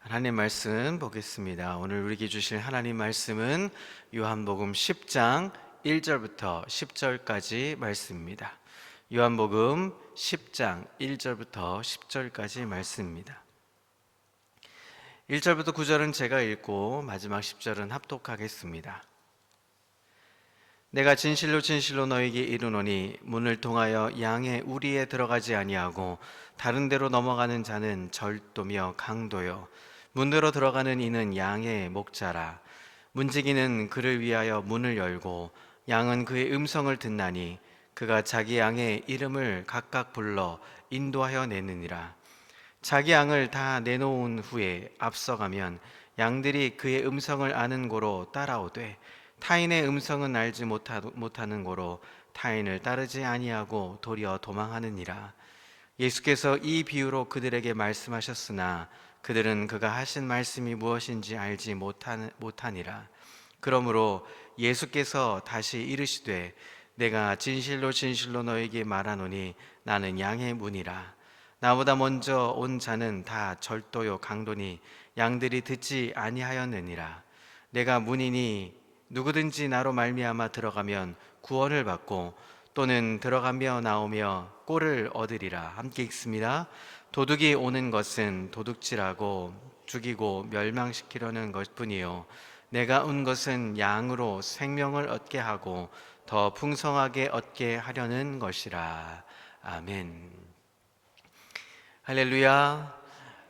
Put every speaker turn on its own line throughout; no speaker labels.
하나님 말씀 보겠습니다. 오늘 우리에게 주실 하나님 말씀은 요한복음 10장 1절부터 10절까지 말씀입니다. 요한복음 10장 1절부터 10절까지 말씀입니다. 1절부터 9절은 제가 읽고 마지막 10절은 합독하겠습니다. 내가 진실로 진실로 너에게 이르노니 문을 통하여 양의 우리에 들어가지 아니하고 다른 데로 넘어가는 자는 절도며 강도요 문으로 들어가는 이는 양의 목자라. 문지기는 그를 위하여 문을 열고 양은 그의 음성을 듣나니 그가 자기 양의 이름을 각각 불러 인도하여 내느니라. 자기 양을 다 내놓은 후에 앞서가면 양들이 그의 음성을 아는 고로 따라오되 타인의 음성은 알지 못하는 고로 타인을 따르지 아니하고 도리어 도망하느니라. 예수께서 이 비유로 그들에게 말씀하셨으나 그들은 그가 하신 말씀이 무엇인지 알지 못하니라. 그러므로 예수께서 다시 이르시되 내가 진실로 진실로 너에게 말하노니 나는 양의 문이라. 나보다 먼저 온 자는 다 절도요 강도니 양들이 듣지 아니하였느니라. 내가 문이니 누구든지 나로 말미암아 들어가면 구원을 받고 또는 들어가며 나오며 꼴을 얻으리라. 함께 읽습니다. 도둑이 오는 것은 도둑질하고 죽이고 멸망시키려는 것뿐이요 내가 온 것은 양으로 생명을 얻게 하고 더 풍성하게 얻게 하려는 것이라. 아멘. 할렐루야.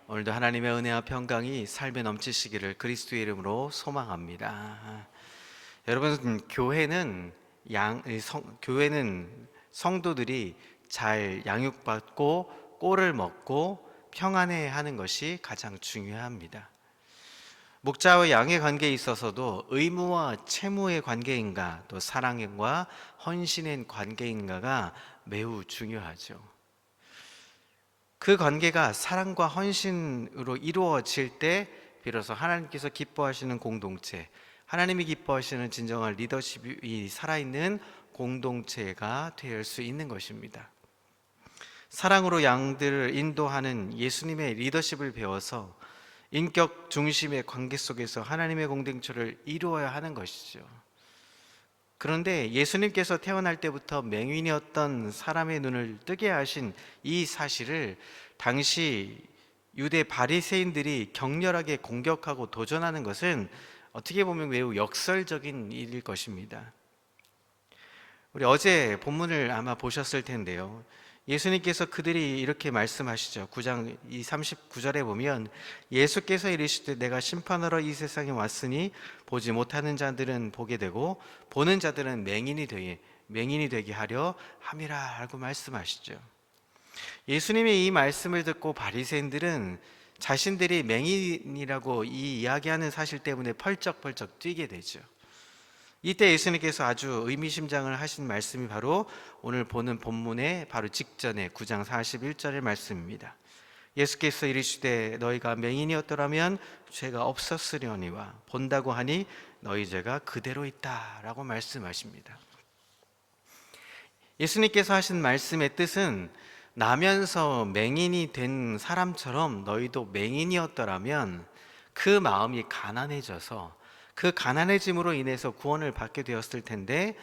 오늘도 하나님의 은혜와 평강이 삶에 넘치시기를 그리스도의 이름으로 소망합니다. 여러분, 교회는 성도들이 잘 양육받고 꼴을 먹고 평안해하는 것이 가장 중요합니다. 목자와 양의 관계에 있어서도 의무와 채무의 관계인가 또 사랑과 헌신의 관계인가가 매우 중요하죠. 그 관계가 사랑과 헌신으로 이루어질 때 비로소 하나님께서 기뻐하시는 공동체, 하나님이 기뻐하시는 진정한 리더십이 살아있는 공동체가 될 수 있는 것입니다. 사랑으로 양들을 인도하는 예수님의 리더십을 배워서 인격 중심의 관계 속에서 하나님의 공동체를 이루어야 하는 것이죠. 그런데 예수님께서 태어날 때부터 맹인이었던 사람의 눈을 뜨게 하신 이 사실을 당시 유대 바리새인들이 격렬하게 공격하고 도전하는 것은 어떻게 보면 매우 역설적인 일일 것입니다. 우리 어제 본문을 아마 보셨을 텐데요. 예수님께서 그들이 이렇게 말씀하시죠. 9장 39절에 보면 예수께서 이르시되 내가 심판하러 이 세상에 왔으니 보지 못하는 자들은 보게 되고 보는 자들은 맹인이 되게 하려 함이라 라고 말씀하시죠. 예수님의 이 말씀을 듣고 바리새인들은 자신들이 맹인이라고 이 이야기하는 사실 때문에 펄쩍펄쩍 뛰게 되죠. 이때 예수님께서 아주 의미심장을 하신 말씀이 바로 오늘 보는 본문의 바로 직전에 9장 41절의 말씀입니다. 예수께서 이르시되 너희가 맹인이었더라면 죄가 없었으려니와 본다고 하니 너희 죄가 그대로 있다 라고 말씀하십니다. 예수님께서 하신 말씀의 뜻은 나면서 맹인이 된 사람처럼 너희도 맹인이었더라면 그 마음이 가난해져서 그 가난해짐으로 인해서 구원을 받게 되었을 텐데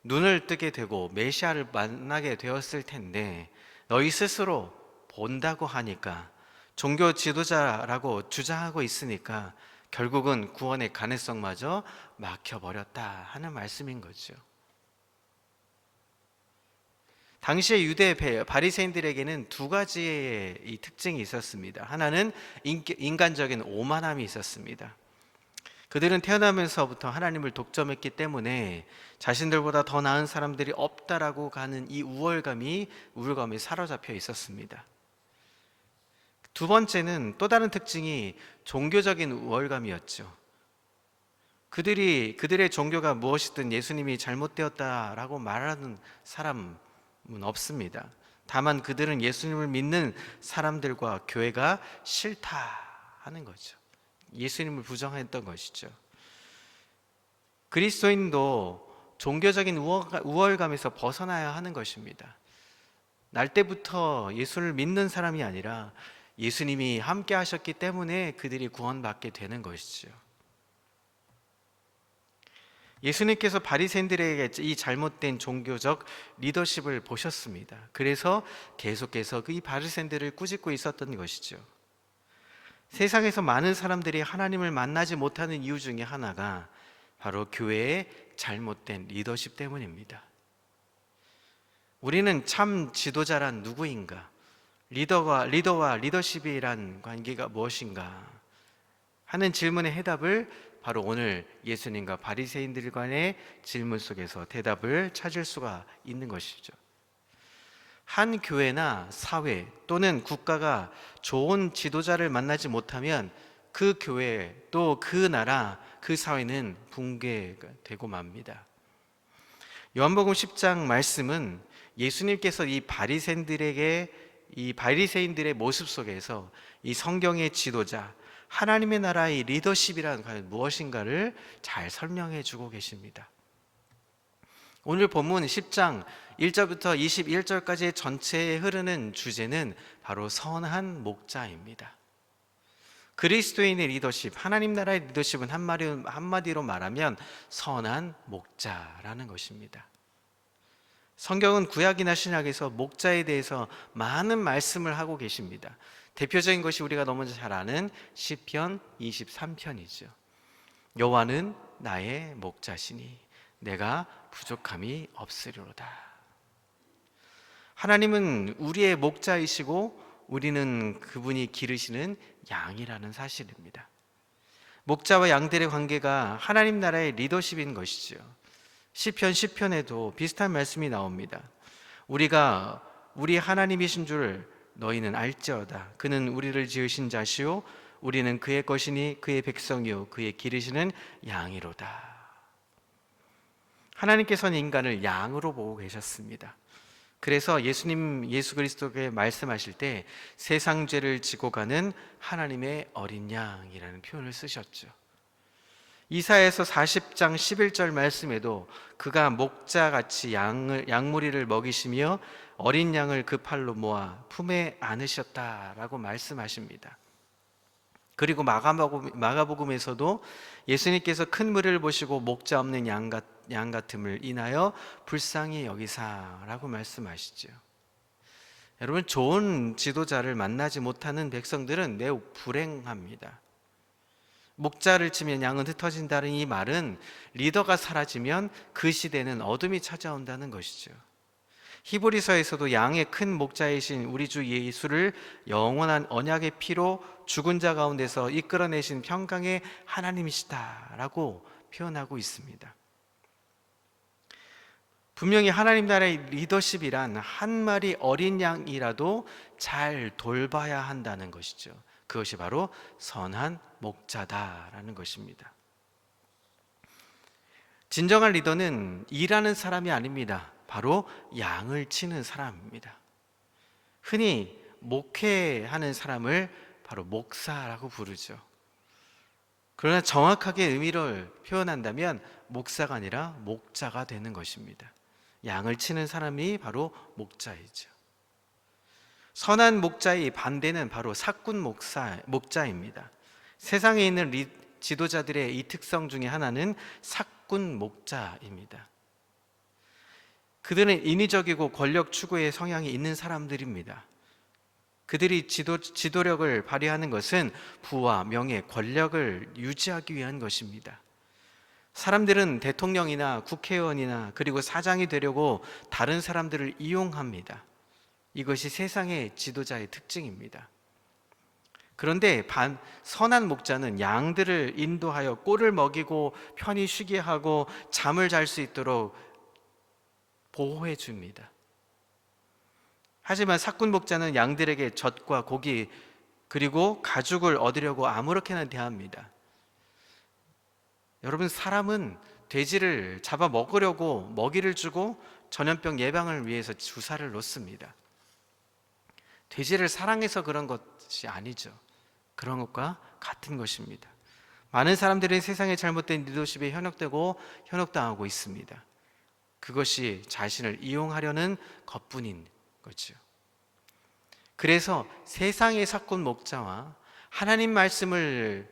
눈을 뜨게 되고 메시아를 만나게 되었을 텐데 너희 스스로 본다고 하니까 종교 지도자라고 주장하고 있으니까 결국은 구원의 가능성마저 막혀버렸다 하는 말씀인 거죠. 당시의 유대 바리새인들에게는 두 가지의 이 특징이 있었습니다. 하나는 인간적인 오만함이 있었습니다. 그들은 태어나면서부터 하나님을 독점했기 때문에 자신들보다 더 나은 사람들이 없다라고 가는 이 우월감에 사로잡혀 있었습니다. 두 번째는 또 다른 특징이 종교적인 우월감이었죠. 그들의 종교가 무엇이든 예수님이 잘못되었다라고 말하는 사람은 없습니다. 다만 그들은 예수님을 믿는 사람들과 교회가 싫다 하는 거죠. 예수님을 부정했던 것이죠. 그리스도인도 종교적인 우월감에서 벗어나야 하는 것입니다. 날 때부터 예수를 믿는 사람이 아니라 예수님이 함께 하셨기 때문에 그들이 구원받게 되는 것이죠. 예수님께서 바리새인들에게 이 잘못된 종교적 리더십을 보셨습니다. 그래서 계속해서 이 바리새인들을 꾸짖고 있었던 것이죠. 세상에서 많은 사람들이 하나님을 만나지 못하는 이유 중에 하나가 바로 교회의 잘못된 리더십 때문입니다. 우리는 참 지도자란 누구인가? 리더와 리더십이란 관계가 무엇인가? 하는 질문의 해답을 바로 오늘 예수님과 바리새인들 간의 질문 속에서 대답을 찾을 수가 있는 것이죠. 한 교회나 사회 또는 국가가 좋은 지도자를 만나지 못하면 그 교회 또 그 나라 그 사회는 붕괴가 되고 맙니다. 요한복음 10장 말씀은 예수님께서 이 바리새인들의 모습 속에서 이 성경의 지도자 하나님의 나라의 리더십이란 과연 무엇인가를 잘 설명해 주고 계십니다. 오늘 본문 10장 1절부터 21절까지의 전체에 흐르는 주제는 바로 선한 목자입니다. 그리스도인의 리더십, 하나님 나라의 리더십은 한마디로 말하면 선한 목자라는 것입니다. 성경은 구약이나 신약에서 목자에 대해서 많은 말씀을 하고 계십니다. 대표적인 것이 우리가 너무 잘 아는 시편 23편이죠. 여호와는 나의 목자시니 내가 부족함이 없으리로다. 하나님은 우리의 목자이시고 우리는 그분이 기르시는 양이라는 사실입니다. 목자와 양들의 관계가 하나님 나라의 리더십인 것이죠. 시편 10편에도 비슷한 말씀이 나옵니다. 우리가 우리 하나님이신 줄 너희는 알지어다. 그는 우리를 지으신 자시요 우리는 그의 것이니 그의 백성이요 그의 기르시는 양이로다. 하나님께서는 인간을 양으로 보고 계셨습니다. 그래서 예수 그리스도께 말씀하실 때 세상 죄를 지고 가는 하나님의 어린 양이라는 표현을 쓰셨죠. 이사야서 40장 11절 말씀에도 그가 목자같이 양무리를 먹이시며 어린 양을 그 팔로 모아 품에 안으셨다라고 말씀하십니다. 그리고 마가복음에서도 예수님께서 큰 무리를 보시고 목자 없는 양 같음을 인하여 불쌍히 여기사라고 말씀하시죠. 여러분, 좋은 지도자를 만나지 못하는 백성들은 매우 불행합니다. 목자를 치면 양은 흩어진다는 이 말은 리더가 사라지면 그 시대는 어둠이 찾아온다는 것이죠. 히브리서에서도 양의 큰 목자이신 우리 주 예수를 영원한 언약의 피로 죽은 자 가운데서 이끌어내신 평강의 하나님이시다라고 표현하고 있습니다. 분명히 하나님 나라의 리더십이란 한 마리 어린 양이라도 잘 돌봐야 한다는 것이죠. 그것이 바로 선한 목자다라는 것입니다. 진정한 리더는 일하는 사람이 아닙니다. 바로 양을 치는 사람입니다. 흔히 목회하는 사람을 바로 목사라고 부르죠. 그러나 정확하게 의미를 표현한다면 목사가 아니라 목자가 되는 것입니다. 양을 치는 사람이 바로 목자이죠. 선한 목자의 반대는 바로 사꾼 목자입니다. 세상에 있는 지도자들의 이 특성 중에 하나는 사꾼 목자입니다. 그들은 인위적이고 권력 추구의 성향이 있는 사람들입니다. 그들이 지도력을 발휘하는 것은 부와 명예, 권력을 유지하기 위한 것입니다. 사람들은 대통령이나 국회의원이나 그리고 사장이 되려고 다른 사람들을 이용합니다. 이것이 세상의 지도자의 특징입니다. 그런데 선한 목자는 양들을 인도하여 꼴을 먹이고 편히 쉬게 하고 잠을 잘 수 있도록 보호해 줍니다. 하지만 사꾼 목자는 양들에게 젖과 고기 그리고 가죽을 얻으려고 아무렇게나 대합니다. 여러분, 사람은 돼지를 잡아 먹으려고 먹이를 주고 전염병 예방을 위해서 주사를 놓습니다. 돼지를 사랑해서 그런 것이 아니죠. 그런 것과 같은 것입니다. 많은 사람들이 세상의 잘못된 리더십에 현혹당하고 있습니다. 그것이 자신을 이용하려는 것뿐인 거죠. 그래서 세상의 사꾼 목자와 하나님 말씀을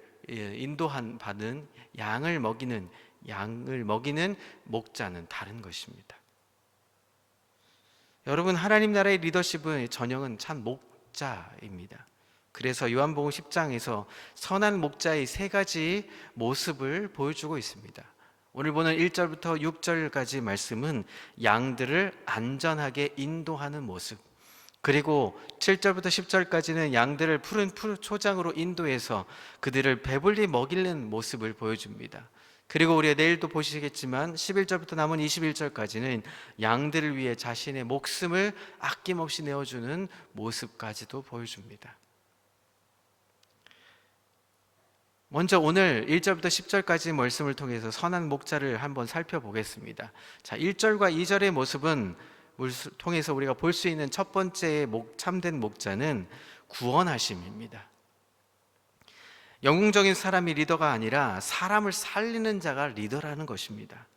받은 양을 먹이는 목자는 다른 것입니다. 여러분, 하나님 나라의 리더십의 전형은 참 목자입니다. 그래서 요한복음 10장에서 선한 목자의 세 가지 모습을 보여주고 있습니다. 오늘 보는 1절부터 6절까지 말씀은 양들을 안전하게 인도하는 모습, 그리고 7절부터 10절까지는 양들을 푸른 초장으로 인도해서 그들을 배불리 먹이는 모습을 보여줍니다. 그리고 우리가 내일도 보시겠지만 11절부터 남은 21절까지는 양들을 위해 자신의 목숨을 아낌없이 내어주는 모습까지도 보여줍니다. 먼저 오늘 1절부터 10절까지 말씀을 통해서 선한 목자를 한번 살펴보겠습니다. 자, 1절과 2절의 모습은 통해서 우리가 볼 수 있는 첫 번째 참된 목자는 구원하심입니다. 영웅적인 사람이 리더가 아니라 사람을 살리는 자가 리더라는 것입니다.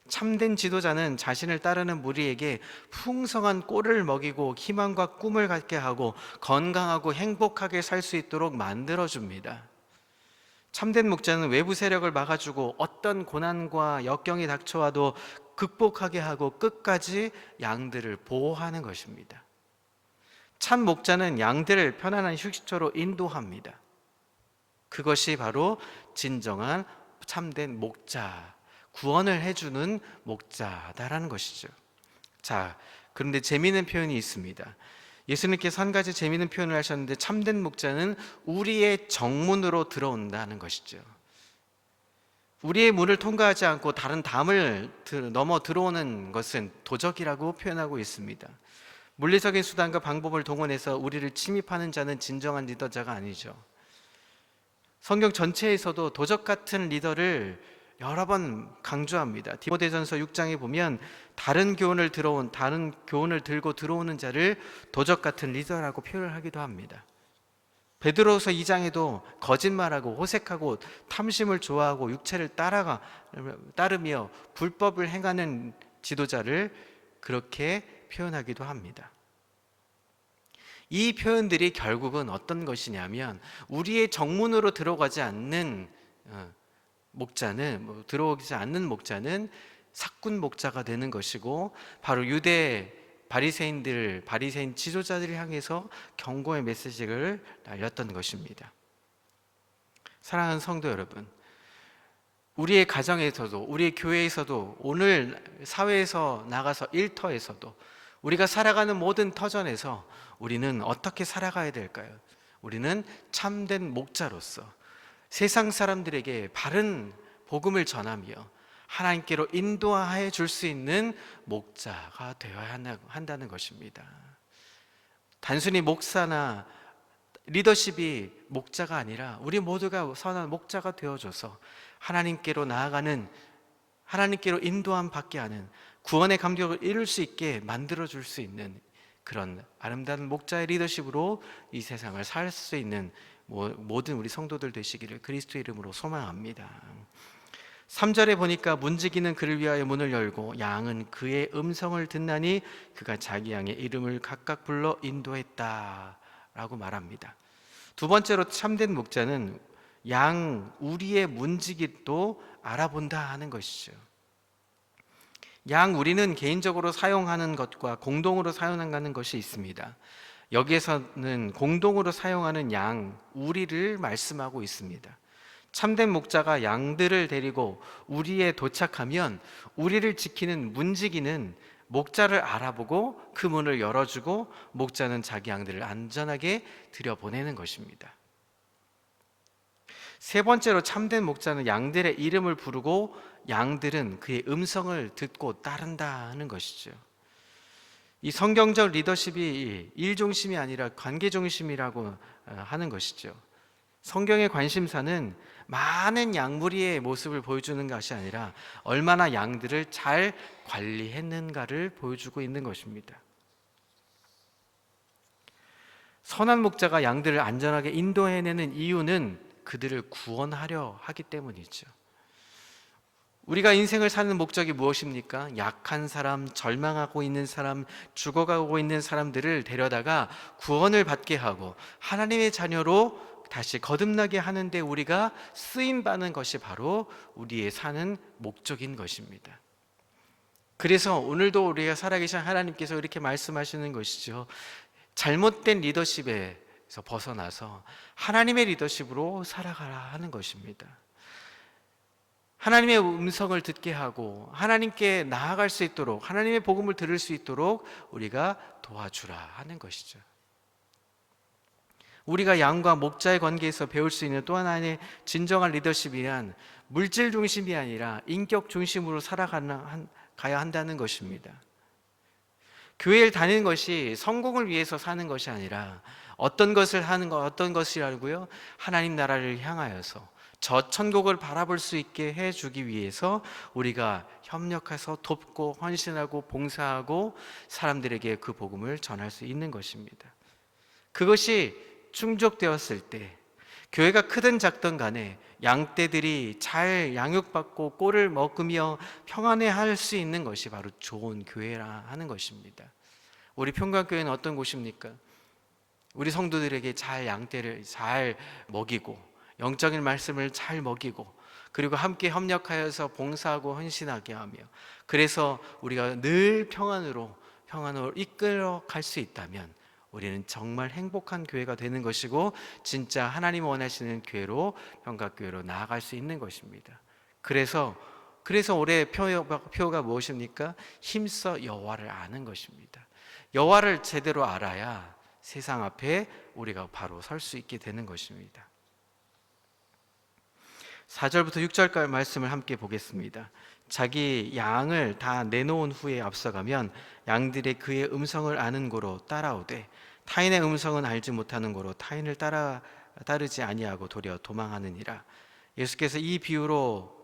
참된 지도자는 자신을 따르는 무리에게 풍성한 꼴을 먹이고 희망과 꿈을 갖게 하고 건강하고 행복하게 살 수 있도록 만들어줍니다. 참된 목자는 외부 세력을 막아주고 어떤 고난과 역경이 닥쳐와도 극복하게 하고 끝까지 양들을 보호하는 것입니다. 참 목자는 양들을 편안한 휴식처로 인도합니다. 그것이 바로 진정한 참된 목자, 구원을 해주는 목자다라는 것이죠. 자, 그런데 재미있는 표현이 있습니다. 예수님께서 한 가지 재미있는 표현을 하셨는데, 참된 목자는 우리의 정문으로 들어온다는 것이죠. 우리의 문을 통과하지 않고 다른 담을 넘어 들어오는 것은 도적이라고 표현하고 있습니다. 물리적인 수단과 방법을 동원해서 우리를 침입하는 자는 진정한 리더자가 아니죠. 성경 전체에서도 도적 같은 리더를 여러 번 강조합니다. 디모데전서 6장에 보면 다른 교훈을 들고 들어오는 자를 도적 같은 리더라고 표현을 하기도 합니다. 베드로서 2장에도 거짓말하고 호색하고 탐심을 좋아하고 육체를 따르며 불법을 행하는 지도자를 그렇게 표현하기도 합니다. 이 표현들이 결국은 어떤 것이냐면, 우리의 정문으로 들어오지 않는 목자는 사꾼 목자가 되는 것이고, 바로 유대 바리새인 지도자들을 향해서 경고의 메시지를 날렸던 것입니다. 사랑하는 성도 여러분, 우리의 가정에서도, 우리의 교회에서도, 오늘 사회에서 나가서 일터에서도, 우리가 살아가는 모든 터전에서 우리는 어떻게 살아가야 될까요? 우리는 참된 목자로서 세상 사람들에게 바른 복음을 전하며 하나님께로 인도해 줄 수 있는 목자가 되어야 한다는 것입니다. 단순히 목사나 리더십이 목자가 아니라 우리 모두가 선한 목자가 되어줘서 하나님께로 나아가는, 하나님께로 인도함 받게 하는 구원의 감격을 이룰 수 있게 만들어줄 수 있는 그런 아름다운 목자의 리더십으로 이 세상을 살 수 있는 모든 우리 성도들 되시기를 그리스도의 이름으로 소망합니다. 3절에 보니까 문지기는 그를 위하여 문을 열고 양은 그의 음성을 듣나니 그가 자기 양의 이름을 각각 불러 인도했다 라고 말합니다. 두 번째로 참된 목자는 우리의 문지기도 알아본다 하는 것이죠. 우리는 개인적으로 사용하는 것과 공동으로 사용하는 것이 있습니다. 여기에서는 공동으로 사용하는 우리를 말씀하고 있습니다. 참된 목자가 양들을 데리고 우리에 도착하면 우리를 지키는 문지기는 목자를 알아보고 그 문을 열어주고 목자는 자기 양들을 안전하게 들여보내는 것입니다. 세 번째로 참된 목자는 양들의 이름을 부르고 양들은 그의 음성을 듣고 따른다 하는 것이죠. 이 성경적 리더십이 일 중심이 아니라 관계 중심이라고 하는 것이죠. 성경의 관심사는 많은 양무리의 모습을 보여주는 것이 아니라 얼마나 양들을 잘 관리했는가를 보여주고 있는 것입니다. 선한 목자가 양들을 안전하게 인도해내는 이유는 그들을 구원하려 하기 때문이죠. 우리가 인생을 사는 목적이 무엇입니까? 약한 사람, 절망하고 있는 사람, 죽어가고 있는 사람들을 데려다가 구원을 받게 하고 하나님의 자녀로 다시 거듭나게 하는데 우리가 쓰임받는 것이 바로 우리의 사는 목적인 것입니다. 그래서 오늘도 우리가 살아계신 하나님께서 이렇게 말씀하시는 것이죠. 잘못된 리더십에서 벗어나서 하나님의 리더십으로 살아가라 하는 것입니다. 하나님의 음성을 듣게 하고 하나님께 나아갈 수 있도록, 하나님의 복음을 들을 수 있도록 우리가 도와주라 하는 것이죠. 우리가 양과 목자의 관계에서 배울 수 있는 또 하나의 진정한 리더십이란 물질 중심이 아니라 인격 중심으로 가야 한다는 것입니다. 교회를 다니는 것이 성공을 위해서 사는 것이 아니라 어떤 것이라고요? 하나님 나라를 향하여서 저 천국을 바라볼 수 있게 해주기 위해서 우리가 협력해서 돕고 헌신하고 봉사하고 사람들에게 그 복음을 전할 수 있는 것입니다. 그것이 충족되었을 때 교회가 크든 작든 간에 양떼들이 잘 양육받고 꼴을 먹으며 평안해할 수 있는 것이 바로 좋은 교회라 하는 것입니다. 우리 평강교회는 어떤 곳입니까? 우리 성도들에게 잘 양떼를 잘 먹이고 영적인 말씀을 잘 먹이고 그리고 함께 협력하여서 봉사하고 헌신하게 하며 그래서 우리가 늘 평안으로 이끌어 갈 수 있다면 우리는 정말 행복한 교회가 되는 것이고 진짜 하나님 원하시는 교회로 평강교회로 나아갈 수 있는 것입니다. 그래서 올해 표가 무엇입니까? 힘써 여호와를 아는 것입니다. 여호와를 제대로 알아야 세상 앞에 우리가 바로 설 수 있게 되는 것입니다. 4절부터 6절까지 말씀을 함께 보겠습니다. 자기 양을 다 내놓은 후에 앞서가면 양들이 그의 음성을 아는 고로 따라오되 타인의 음성은 알지 못하는 고로 타인을 따르지 아니하고 도리어 도망하느니라. 예수께서 이 비유로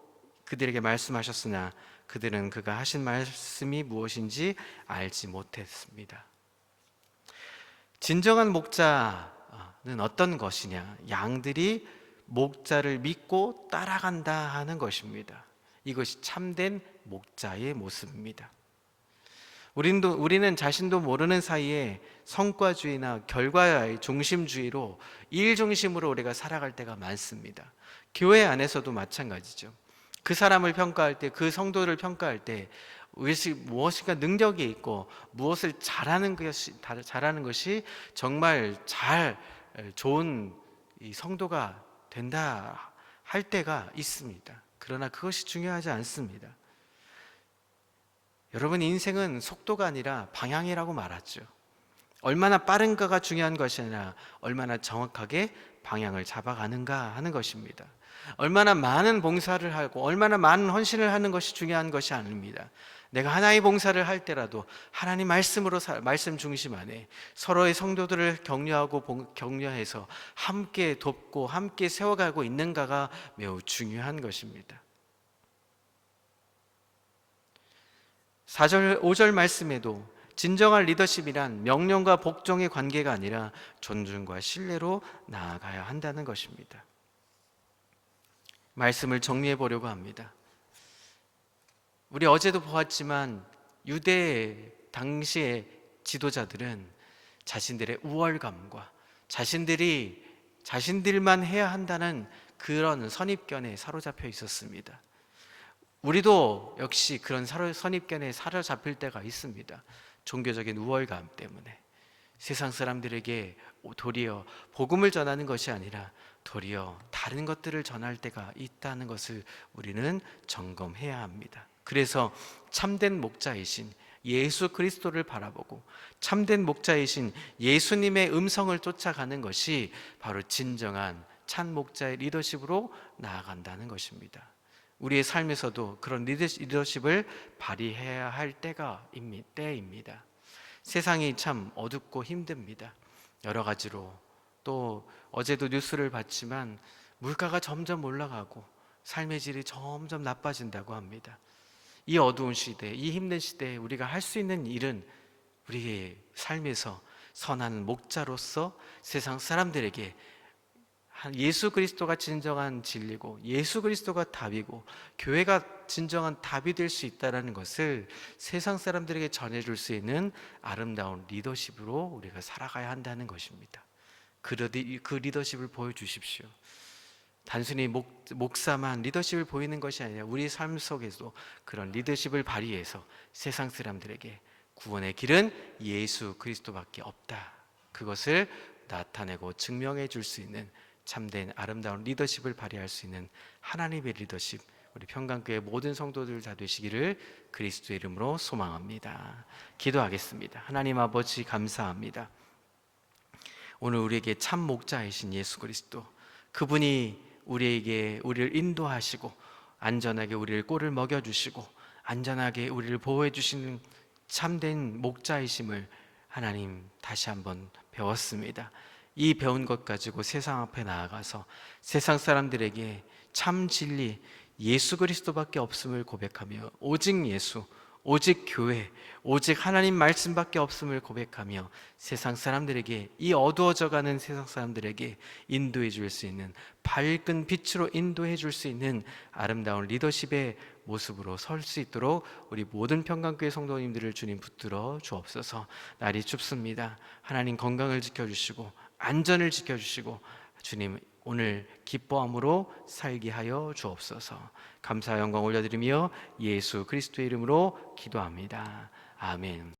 그들에게 말씀하셨으나 그들은 그가 하신 말씀이 무엇인지 알지 못했습니다. 진정한 목자는 어떤 것이냐? 양들이 목자를 믿고 따라간다 하는 것입니다. 이것이 참된 목자의 모습입니다. 우리는 자신도 모르는 사이에 성과주의나 결과의 중심주의로 일 중심으로 우리가 살아갈 때가 많습니다. 교회 안에서도 마찬가지죠. 그 사람을 평가할 때, 그 성도를 평가할 때 무엇인가 능력이 있고 무엇을 잘하는 것이 정말 좋은 이 성도가 된다 할 때가 있습니다. 그러나 그것이 중요하지 않습니다. 여러분, 인생은 속도가 아니라 방향이라고 말하죠. 얼마나 빠른가가 중요한 것이 아니라 얼마나 정확하게 방향을 잡아가는가 하는 것입니다. 얼마나 많은 봉사를 하고 얼마나 많은 헌신을 하는 것이 중요한 것이 아닙니다. 내가 하나의 봉사를 할 때라도 하나님 말씀 중심 안에 서로의 성도들을 격려해서 함께 돕고 함께 세워가고 있는가가 매우 중요한 것입니다. 4절, 5절 말씀에도 진정한 리더십이란 명령과 복종의 관계가 아니라 존중과 신뢰로 나아가야 한다는 것입니다. 말씀을 정리해 보려고 합니다. 우리 어제도 보았지만 유대 당시의 지도자들은 자신들의 우월감과 자신들만 해야 한다는 그런 선입견에 사로잡혀 있었습니다. 우리도 역시 그런 선입견에 사로잡힐 때가 있습니다. 종교적인 우월감 때문에 세상 사람들에게 도리어 복음을 전하는 것이 아니라 도리어 다른 것들을 전할 때가 있다는 것을 우리는 점검해야 합니다. 그래서 참된 목자이신 예수 그리스도를 바라보고 참된 목자이신 예수님의 음성을 쫓아가는 것이 바로 진정한 참 목자의 리더십으로 나아간다는 것입니다. 우리의 삶에서도 그런 리더십을 발휘해야 할 때입니다. 세상이 참 어둡고 힘듭니다. 여러 가지로 또 어제도 뉴스를 봤지만 물가가 점점 올라가고 삶의 질이 점점 나빠진다고 합니다. 이 어두운 시대, 이 힘든 시대에 우리가 할 수 있는 일은 우리의 삶에서 선한 목자로서 세상 사람들에게 예수 그리스도가 진정한 진리고 예수 그리스도가 답이고 교회가 진정한 답이 될 수 있다는 것을 세상 사람들에게 전해줄 수 있는 아름다운 리더십으로 우리가 살아가야 한다는 것입니다. 그 리더십을 보여주십시오. 단순히 목사만 리더십을 보이는 것이 아니라 우리 삶 속에서도 그런 리더십을 발휘해서 세상 사람들에게 구원의 길은 예수 그리스도밖에 없다, 그것을 나타내고 증명해 줄 수 있는 참된 아름다운 리더십을 발휘할 수 있는 하나님의 리더십, 우리 평강교회 모든 성도들 다 되시기를 그리스도의 이름으로 소망합니다. 기도하겠습니다. 하나님 아버지, 감사합니다. 오늘 우리에게 참 목자이신 예수 그리스도, 그분이 우리를 인도하시고 안전하게 우리를 꼴을 먹여주시고 안전하게 우리를 보호해 주시는 참된 목자이심을 하나님 다시 한번 배웠습니다. 이 배운 것 가지고 세상 앞에 나아가서 세상 사람들에게 참 진리 예수 그리스도밖에 없음을 고백하며 오직 예수, 오직 교회, 오직 하나님 말씀밖에 없음을 고백하며 세상 사람들에게, 이 어두워져가는 세상 사람들에게 인도해 줄 수 있는, 밝은 빛으로 인도해 줄 수 있는 아름다운 리더십의 모습으로 설 수 있도록 우리 모든 평강교회 성도님들을 주님 붙들어 주옵소서. 날이 춥습니다. 하나님 건강을 지켜주시고 안전을 지켜주시고 주님 오늘 기뻐함으로 살게 하여 주옵소서. 감사 영광 올려드리며 예수 그리스도의 이름으로 기도합니다. 아멘.